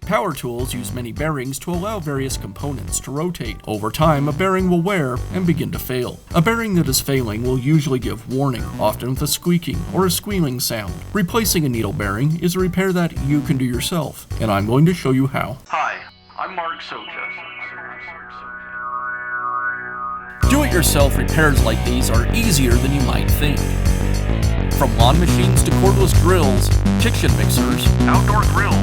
Power tools use many bearings to allow various components to rotate. Over time, a bearing will wear and begin to fail. A bearing that is failing will usually give warning, often with a squeaking or a squealing sound. Replacing a needle bearing is a repair that you can do yourself, and I'm going to show you how. Hi, I'm Mark Socha. Do-it-yourself repairs like these are easier than you might think. From lawn machines to cordless drills, kitchen mixers, Outdoor grills.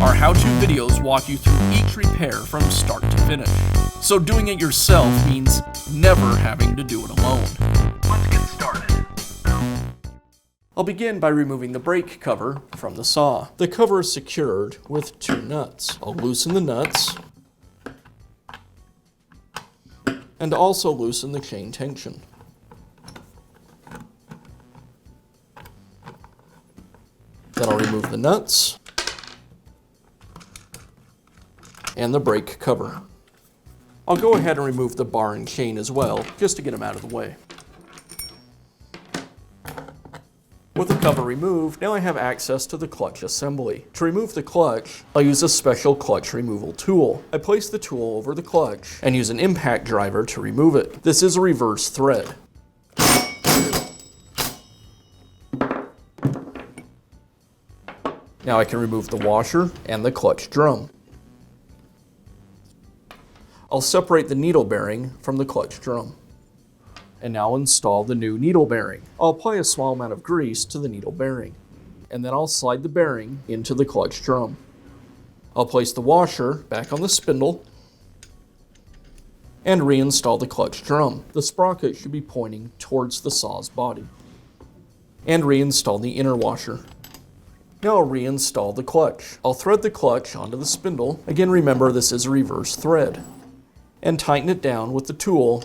our how-to videos walk you through each repair from start to finish. So doing it yourself means never having to do it alone. Let's get started. I'll begin by removing the brake cover from the saw. The cover is secured with 2 nuts. I'll loosen the nuts and also loosen the chain tension. Then I'll remove the nuts and the brake cover. I'll go ahead and remove the bar and chain as well, just to get them out of the way. With the cover removed, now I have access to the clutch assembly. To remove the clutch, I'll use a special clutch removal tool. I place the tool over the clutch and use an impact driver to remove it. This is a reverse thread. Now I can remove the washer and the clutch drum. I'll separate the needle bearing from the clutch drum. And now install the new needle bearing. I'll apply a small amount of grease to the needle bearing. And then I'll slide the bearing into the clutch drum. I'll place the washer back on the spindle and reinstall the clutch drum. The sprocket should be pointing towards the saw's body. And reinstall the inner washer. Now I'll reinstall the clutch. I'll thread the clutch onto the spindle. Again, remember this is a reverse thread. And tighten it down with the tool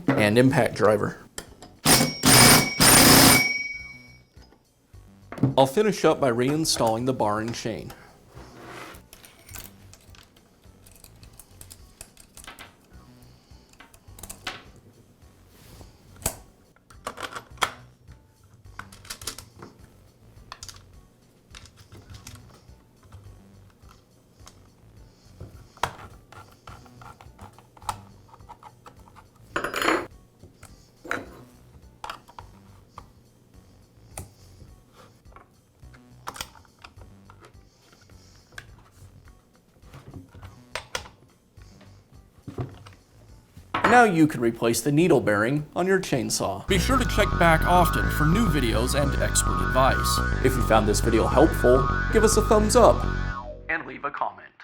and impact driver. I'll finish up by reinstalling the bar and chain. Now you can replace the needle bearing on your chainsaw. Be sure to check back often for new videos and expert advice. If you found this video helpful, give us a thumbs up And leave a comment.